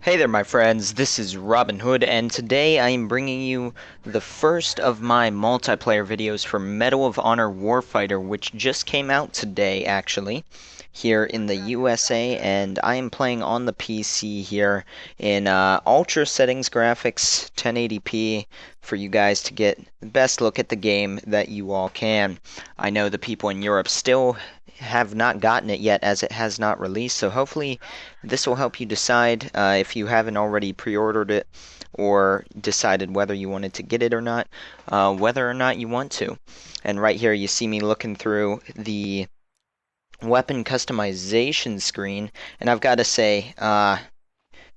Hey there, my friends. This is Robin Hood, and today I am bringing you the first of my multiplayer videos for Medal of Honor Warfighter, which just came out today, actually, here in the USA, and I am playing on the PC here in ultra settings graphics, 1080p, for you guys to get the best look at the game that you all can. I know the people in Europe still have not gotten it yet as it has not released, so hopefully this will help you decide if you haven't already pre-ordered it or decided whether you wanted to get it or not, whether or not you want to. And right here you see me looking through the weapon customization screen, and I've got to say,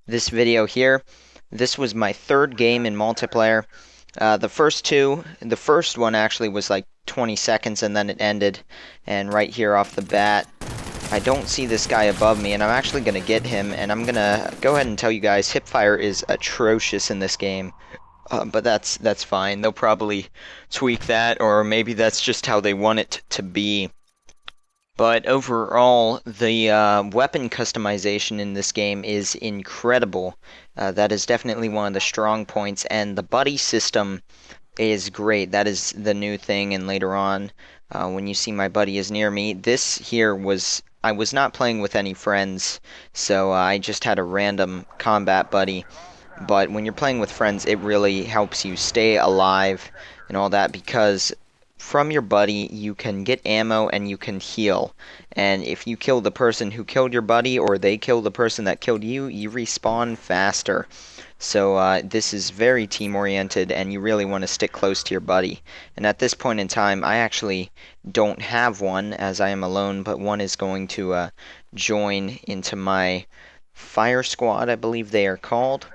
this video here, this was my third game in multiplayer. The first one actually was like 20 seconds and then it ended, and right here off the bat, I don't see this guy above me, and I'm actually going to get him, and I'm going to go ahead and tell you guys, hipfire is atrocious in this game, but that's fine. They'll probably tweak that, or maybe that's just how they want it to be. But overall, the weapon customization in this game is incredible. That is definitely one of the strong points, and the buddy system is great. That is the new thing, and later on, when you see my buddy is near me, this here was, I was not playing with any friends, so I just had a random combat buddy. But when you're playing with friends, it really helps you stay alive and all that, because from your buddy you can get ammo and you can heal. And if you kill the person who killed your buddy, or they kill the person that killed you, you respawn faster. So this is very team-oriented, and you really want to stick close to your buddy. And at this point in time, I actually don't have one, as I am alone, but one is going to join into my fire squad, I believe they are called,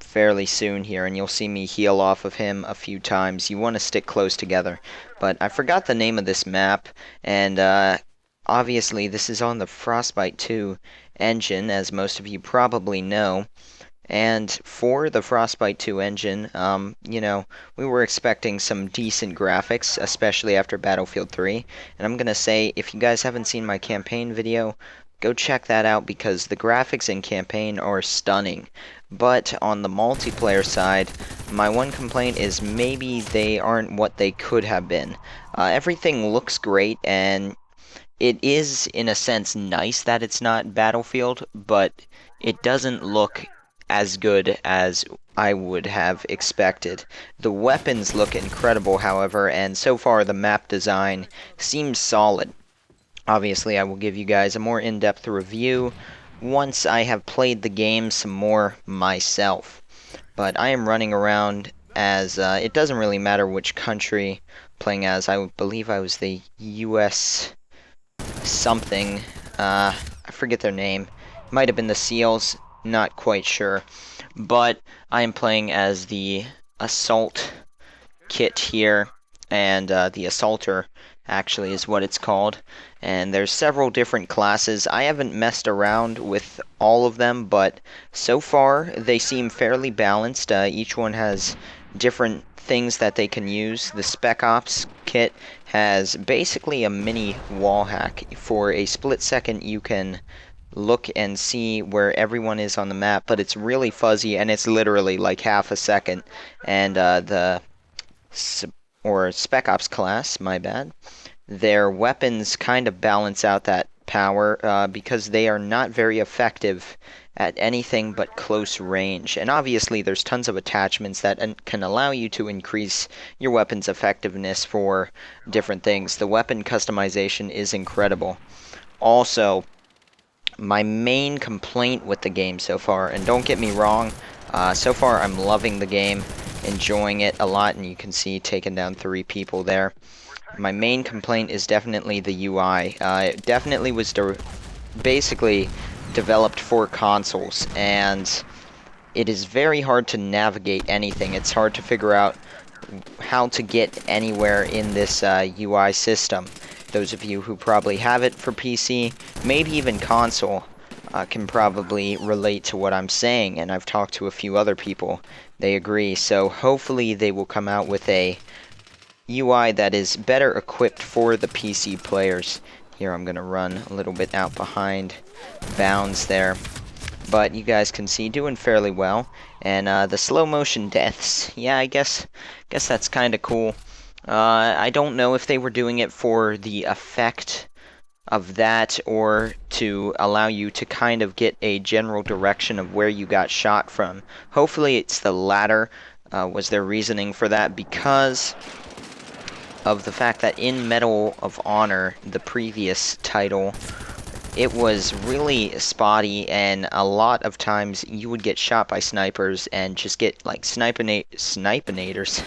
fairly soon here, and you'll see me heal off of him a few times. You want to stick close together. But I forgot the name of this map, and obviously this is on the Frostbite 2 engine, as most of you probably know. And for the Frostbite 2 engine, we were expecting some decent graphics, especially after Battlefield 3. And I'm going to say, if you guys haven't seen my campaign video, go check that out, because the graphics in campaign are stunning. But on the multiplayer side, my one complaint is maybe they aren't what they could have been. Everything looks great, and it is, in a sense, nice that it's not Battlefield, but it doesn't look as good as I would have expected. The weapons look incredible, however, and so far the map design seems solid. Obviously, I will give you guys a more in-depth review once I have played the game some more myself. But I am running around as, it doesn't really matter which country playing as. I believe I was the US something. I forget their name. Might have been the SEALs, not quite sure. But I am playing as the Assault kit here, and the Assaulter actually is what it's called. And there's several different classes. I haven't messed around with all of them, but so far they seem fairly balanced. Each one has different things that they can use. The Spec Ops kit has basically a mini wall hack. For a split second you can look and see where everyone is on the map, but it's really fuzzy, and it's literally like half a second. And the Spec Ops class, my bad, their weapons kind of balance out that power, because they are not very effective at anything but close range. And obviously there's tons of attachments that can allow you to increase your weapon's effectiveness for different things. The weapon customization is incredible. Also, my main complaint with the game so far, and don't get me wrong, so far I'm loving the game, enjoying it a lot, and you can see taking down 3 people there. My main complaint is definitely the UI. It definitely was basically developed for consoles, and it is very hard to navigate anything. It's hard to figure out how to get anywhere in this UI system. Those of you who probably have it for PC, maybe even console, can probably relate to what I'm saying, and I've talked to a few other people. They agree, so hopefully they will come out with a UI that is better equipped for the PC players. Here I'm going to run a little bit out behind bounds there. but you guys can see doing fairly well. And the slow motion deaths, yeah, I guess that's kind of cool. I don't know if they were doing it for the effect of that or to allow you to kind of get a general direction of where you got shot from. Hopefully it's the latter, was their reasoning for that, because of the fact that in Medal of Honor, the previous title, it was really spotty, and a lot of times you would get shot by snipers and just get like snipinators.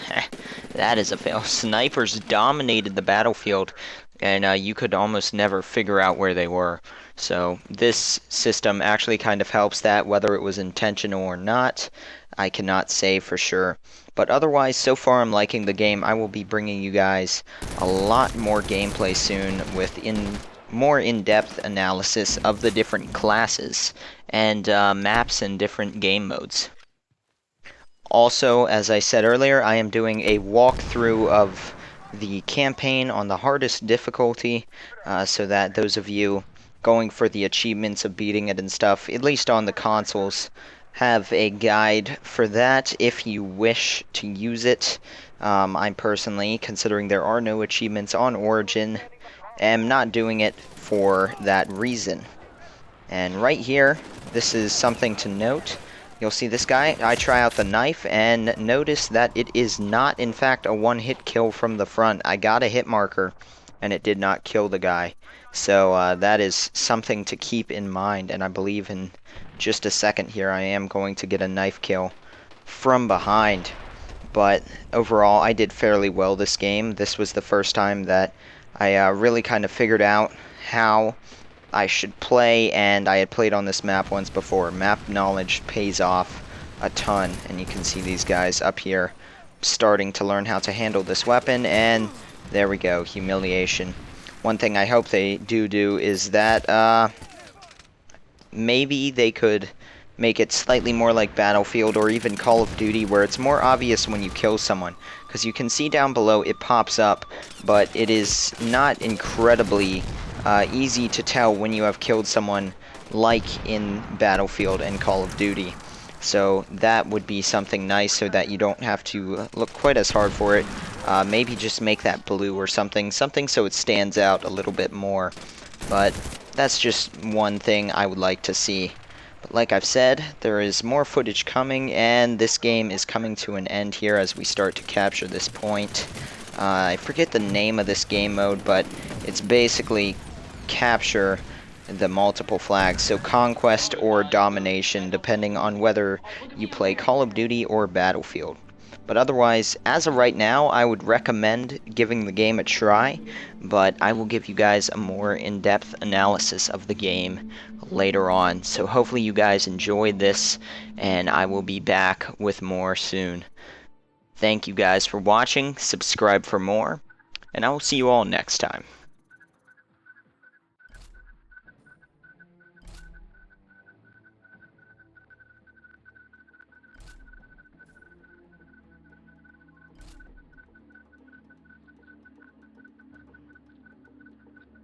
That is a fail. Snipers dominated the battlefield, and you could almost never figure out where they were. So this system actually kind of helps that, whether it was intentional or not. I cannot say for sure. But otherwise, so far I'm liking the game. I will be bringing you guys a lot more gameplay soon with more in-depth analysis of the different classes and maps and different game modes. Also, as I said earlier, I am doing a walkthrough of the campaign on the hardest difficulty, so that those of you going for the achievements of beating it and stuff, at least on the consoles, have a guide for that if you wish to use it. I'm personally, considering there are no achievements on Origin, am not doing it for that reason. And right here, this is something to note. You'll see this guy, I try out the knife, and notice that it is not, in fact, a one-hit kill from the front. I got a hit marker, and it did not kill the guy. So that is something to keep in mind, and I believe in just a second here I am going to get a knife kill from behind. But overall, I did fairly well this game. This was the first time that I really kind of figured out how I should play, and I had played on this map once before. Map knowledge pays off a ton, and you can see these guys up here starting to learn how to handle this weapon, and there we go, humiliation. One thing I hope they do is that maybe they could make it slightly more like Battlefield or even Call of Duty, where it's more obvious when you kill someone, because you can see down below it pops up, but it is not incredibly easy to tell when you have killed someone like in Battlefield and Call of Duty. So that would be something nice, so that you don't have to look quite as hard for it. Maybe just make that blue or something so it stands out a little bit more. But that's just one thing I would like to see. But like I've said, there is more footage coming, and this game is coming to an end here as we start to capture this point. I forget the name of this game mode, but it's basically capture the multiple flags, so conquest or domination, depending on whether you play Call of Duty or Battlefield. But otherwise, as of right now, I would recommend giving the game a try, but I will give you guys a more in-depth analysis of the game later on. So hopefully you guys enjoyed this, and I will be back with more soon. Thank you guys for watching, subscribe for more, and I will see you all next time.